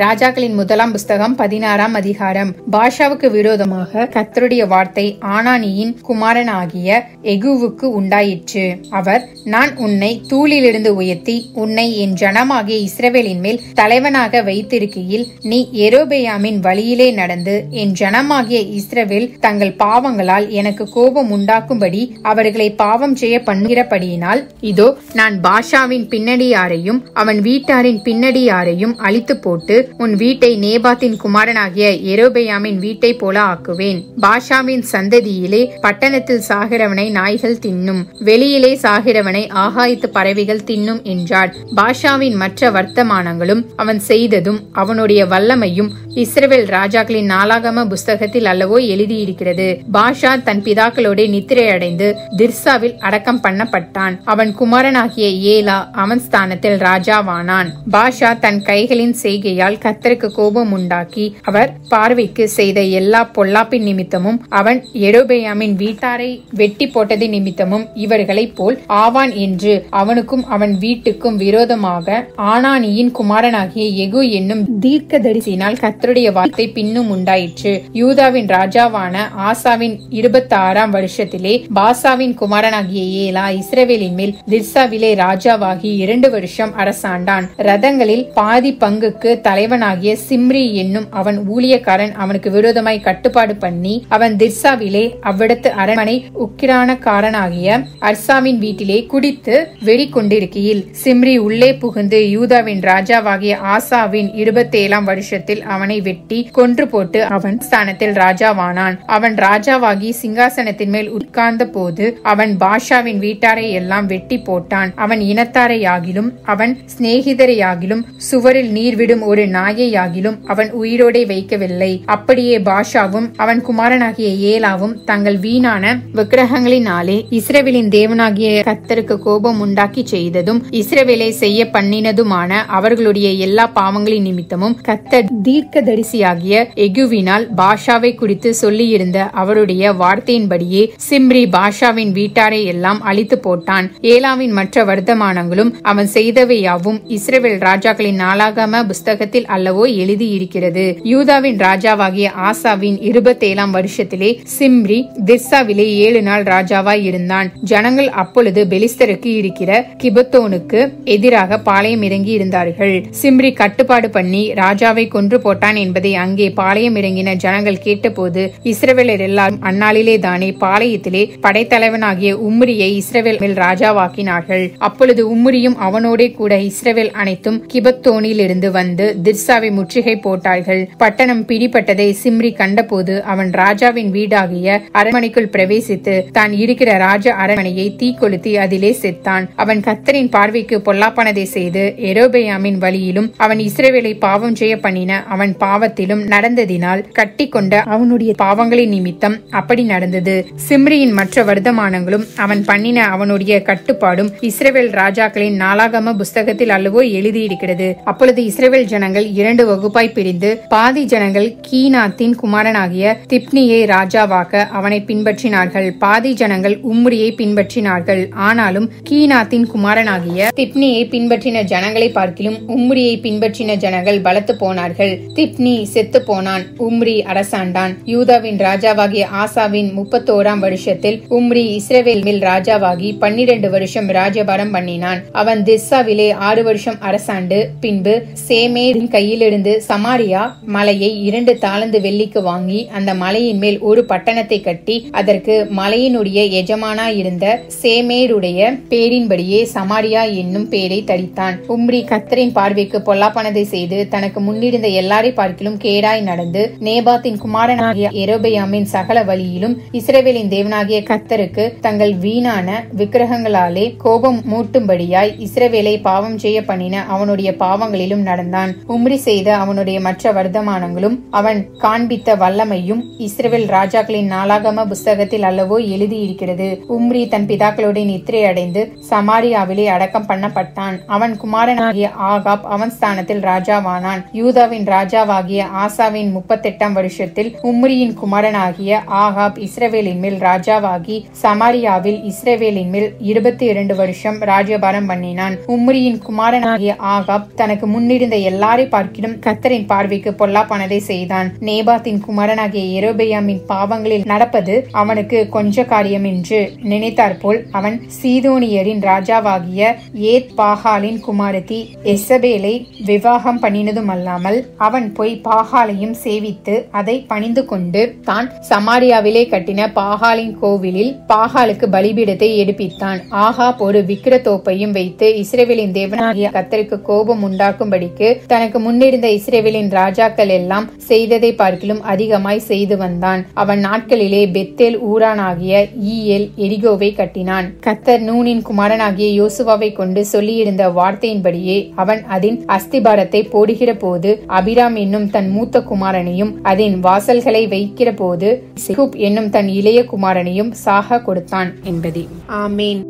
ராஜாக்களின் முதலாம் புஸ்தகம் 16ஆம் அதிகாரம். பாஷாவுக்கு விரோதமாக கர்த்தருடைய வார்த்தை ஆனானியின் குமாரனாகிய எகுவுக்கு உண்டாயிற்று. அவர், நான் உன்னை தூளிலிருந்து உயர்த்தி உன்னை என் ஜனமாகிய இஸ்ரவேலின் மேல் தலைவனாக வைத்திருக்கையில் நீ யெரொபெயாமின் வழியிலே நடந்து என் ஜனமாகிய இஸ்ரவேல் தங்கள் பாவங்களால் எனக்கு கோபம் உண்டாக்கும்படி அவர்களை பாவம் செய்ய பண்ணுகிறபடியினால், இதோ நான் பாஷாவின் பின்னடியாரையும் அவன் வீட்டாரின் பின்னடியாரையும் அழித்து போட்டு உன் வீட்டை நேபாத்தின் குமாரனாகிய யெரொபெயாமின் வீட்டை போல ஆக்குவேன். பாஷாவின் சந்ததியிலே பட்டணத்தில் சாகிறவனை நாய்கள் தின்னும், வெளியிலே சாகிறவனை ஆகாயத்து பறவைகள் தின்னும் என்றார். பாஷாவின் மற்ற வர்த்தமானங்களும் அவன் செய்ததும் அவனுடைய வல்லமையும் இஸ்ரவேல் ராஜாக்களின் நாளாகம புஸ்தகத்தில் அல்லவோ எழுதியிருக்கிறது. பாஷா தன் பிதாக்களோட நித்திரையடைந்து திர்சாவில் அடக்கம் பண்ணப்பட்டான். அவன் குமாரனாகிய ஏலா அவன் ஸ்தானத்தில் ராஜாவானான். பாஷா தன் கைகளின் செய்கையால் கர்த்தருக்கு கோபம் உண்டாக்கி அவர் பார்வைக்கு செய்த எல்லா பொல்லாப்பின் நிமித்தமும் அவன் யெரொபெயாமின் வீட்டாரை வெட்டி போட்டது நிமித்தமும் இவர்களைப் போல் ஆவான் என்று அவனுக்கும் அவன் வீட்டுக்கும் விரோதமாக ஆனானியின் குமாரனாகிய எகு என்னும் தீர்க்கதரிசியினால் கர்த்தருடைய வார்த்தை பின்னும் உண்டாயிற்று. யூதாவின் ராஜாவான ஆசாவின் 26ஆம் வருஷத்திலே பாசாவின் குமாரனாகிய ஏலா இஸ்ரவேலின் மேல் திர்சாவிலே ராஜாவாகி 2 வருஷம் அரசாண்டான். ரதங்களில் பாதி பங்குக்கு தலைவனாகிய சிம்ரி என்னும் அவன் ஊழியக்காரன் அவனுக்கு விரோதமாய் கட்டுப்பாடு பண்ணி அவன் திர்சாவிலே அவ்விடத்து அரண்மனை உக்கிரானக்காரனாகிய அர்சாவின் வீட்டிலே குடித்து வெறி கொண்டிருக்கையில் சிம்ரி உள்ளே புகுந்து யூதாவின் ராஜாவாகிய ஆசாவின் 27ஆம் வருஷத்தில் அவனை வெட்டி கொன்று போட்டு அவன் ஸ்தானத்தில் ராஜாவானான். அவன் ராஜாவாகி சிங்காசனத்தின் மேல் உட்கார்ந்த போது அவன் பாஷாவின் வீட்டாரை எல்லாம் வெட்டி போட்டான். அவன் இனத்தாரையாகிலும் அவன் சிநேகிதரையாகிலும் சுவரில் நீர்விடும் ஒரு நாயையாகிலும் அவன் உயிரோடே வைக்கவில்லை. அப்படியே பாஷாவும் அவன் குமாரனாகிய ஏலாவும் தங்கள் வீணான விக்கிரகங்களினாலே இஸ்ரவேலின் தேவனாகிய கர்த்தருக்கு கோபம் உண்டாக்கி செய்ததும் இஸ்ரவேலை செய்ய பண்ணினதுமான அவர்களுடைய எல்லா பாவங்களின் நிமித்தமும் கர்த்தர் தீர்க்கதரிசியாகிய எகுவினால் பாஷாவை குறித்து சொல்லியிருந்த அவருடைய வார்த்தையின்படியே சிம்ரி பாஷாவின் வீட்டாரை எல்லாம் அழித்து போட்டான். ஏலாவின் மற்ற வர்த்தமானங்களும் அவன் செய்தவையாவும் இஸ்ரவேல் ராஜாக்களின் நாளாகம புஸ்தகத்தில் அல்லவோ எழுதியிருக்கிறது. யூதாவின் ராஜாவாகிய ஆசாவின் 27ஆம் வருஷத்திலே சிம்ரி திர்சாவிலே 7 நாள் ராஜாவாய் இருந்தான். ஜனங்கள் அப்பொழுது பெலிஸ்தருக்கு இருக்கிற கிபத்தோனுக்கு எதிராக பாளையம் இறங்கி இருந்தார்கள். சிம்ரி கட்டுப்பாடு பண்ணி ராஜாவை கொன்று போட்டான் என்பதை அங்கே பாளையம் இறங்கின ஜனங்கள் கேட்டபோது இஸ்ரவேலர் எல்லாரும் அந்நாளிலே தானே பாளையத்திலே படைத்தலைவனாகிய உம்ரியை இஸ்ரவேல் மேல் ராஜாவாக்கினார்கள். அப்பொழுது உம்ரியும் அவனோடே கூட இஸ்ரவேல் அனைத்தும் கிபத்தோனில் இருந்து வந்து திர்சாவை முற்றுகை போட்டார்கள். பட்டணம் பிடிப்பட்டதை சிம்ரி கண்டபோது அவன் ராஜாவின் வீடாகிய அரண்மனைக்குள் பிரவேசித்து தான் இருக்கிற ராஜ அரண்மனையை தீக்கொளுத்தி அதிலே செத்தான். அவன் கர்த்தரின் பார்வைக்கு பொல்லாப்பானதை செய்து யெரொபெயாமின் வழியிலும் அவன் இஸ்ரவேலை பாவம் செய்ய பண்ணின அவன் பாவத்திலும் நடந்ததினால் கட்டி கொண்ட அவனுடைய பாவங்களின் நிமித்தம் அப்படி நடந்தது. சிம்ரியின் மற்ற வர்த்தமானங்களும் அவன் பண்ணின அவனுடைய கட்டுப்பாடும் இஸ்ரவேல் ராஜாக்களின் நாளாகம புஸ்தகத்தில் அல்லவோ எழுதியிருக்கிறது. அப்பொழுது இஸ்ரவேல் ஜனங்கள் 2 வகுப்பாய் பிரிந்து பாதி ஜனங்கள் கீனாத்தின் குமாரனாகிய திப்னியை ராஜாவாக்க அவனை பின்பற்றினார்கள், பாதி ஜனங்கள் உம்ரியை பின்பற்றினார்கள். ஆனாலும் கீனாத்தின் குமாரனாகிய திப்னியை பின்பற்றின ஜனங்களை பார்க்கிலும் உம்ரியை பின்பற்றின ஜனங்கள் பலத்து போனார்கள். திப்னி செத்து போனான், உம்ரி அரசாண்டான். யூதாவின் ராஜாவாகிய ஆசாவின் 31ஆம் வருஷத்தில் உம்ரி இஸ்ரவேல் மேல் ராஜாவாகி 12 வருஷம் ராஜபாரம் பண்ணினான். அவன் திர்சாவிலே 6 வருஷம் அரசாண்டு பின்பு சேமேரின் கையிலிருந்து சமாரியா மலையை 2 தாலந்து வெள்ளிக்கு வாங்கி அந்த மலையின் மேல் ஒரு பட்டணத்தை கட்டி அதற்கு மலையினுடைய எஜமானாயிருந்த சேமேருடைய பேரின்படியே சமாரியா என்னும் பேரை தரித்தான். உம்ரி கர்த்தரின் பார்வைக்கு பொல்லாப்பானதை செய்து தனக்கு முன்னிருந்த எல்லாரை பார்க்கிலும் கேடாய் நடந்து நேபாத்தின் குமாரனாகிய யெரொபெயாமின் சகல வழியிலும் இஸ்ரவேலின் தேவனாகிய கர்த்தருக்கு தங்கள் வீணான விக்கிரகங்களாலே கோபம் மூட்டும்படியாய் இஸ்ரவேலை பாவம் செய்ய பண்ணின அவனுடைய பாவங்களிலும் நடந்தான். உம்ரி செய்த அவனுடைய மற்ற வர்த்தமானங்களும் அவன் காண்பித்த வல்லமையும் இஸ்ரவேல் ராஜாக்களின் நாளாகம புஸ்தகத்தில் அல்லவோ எழுதியிருக்கிறது. உம்ரி தன் பிதாக்களோட நித்திரை அடைந்து சமாரியாவிலே அடக்கம் பண்ணப்பட்டான். அவன் குமாரனாகிய ஆகாப் அவன் ஸ்தானத்தில் ராஜாவானான். யூதாவின் ராஜாவாகிய ஆசாவின் 38ஆம் வருஷத்தில் உம்ரியின் குமாரனாகிய ஆகாப் இஸ்ரவேலின் மேல் ராஜாவாகி சமாரியாவில் இஸ்ரவேலின் மேல் 22 வருஷம் ராஜ்யபாரம் பண்ணினான். உம்ரியின் குமாரனாகிய ஆகாப் தனக்கு முன்னிருந்த எல்லாரை பார்க்கிலும் கர்த்தரின் பார்வைக்கு பொல்லாப்பானதை செய்தான். நேபாத்தின் குமாரனாகிய யெரொபெயாமின் பாவங்களில் நடப்பது அவனுக்கு கொஞ்ச காரியம் என்று நினைத்தார் போல் அவன் சீதோனியரின் ராஜாவாகிய ஏத் பாகாலின் குமாரத்தி எசபேலை விவாகம் பண்ணினதும் அல்லாமல் அவன் போய் பாகாலையும் சேவித்து அதை பணிந்து கொண்டு தான் சமாரியாவிலே கட்டின பாகாலின் கோவிலில் பாகாலுக்கு பலிபீடத்தை எடுப்பித்தான். ஆகாப் ஒரு விக்கிரத்தோப்பையும் வைத்து இஸ்ரவேலின் தேவனாகிய கர்த்தருக்கு கோபம் உண்டாக்கும்படிக்கு தனக்கு முன்னிருந்த இஸ்ரவேலின் ராஜாக்கள் எல்லாம் செய்ததை பார்க்கிலும் அதிகமாய் செய்து வந்தான். அவன் நாட்களிலே பெத்தேல் ஊரானாகிய ஈயேல் எரிகோவை கட்டினான். கர்த்தர் நூனின் குமாரனாகிய யோசுவாவை கொண்டு சொல்லியிருந்த வார்த்தையின்படியே அவன் அதன் அஸ்திபாரத்தை போடுகிற போது அபிராம் என்னும் தன் மூத்த குமாரனையும் அதன் வாசல்களை வைக்கிற போது செகூப் என்னும் தன் இளைய குமாரனையும் சாக கொடுத்தான் என்பதே. ஆமேன்.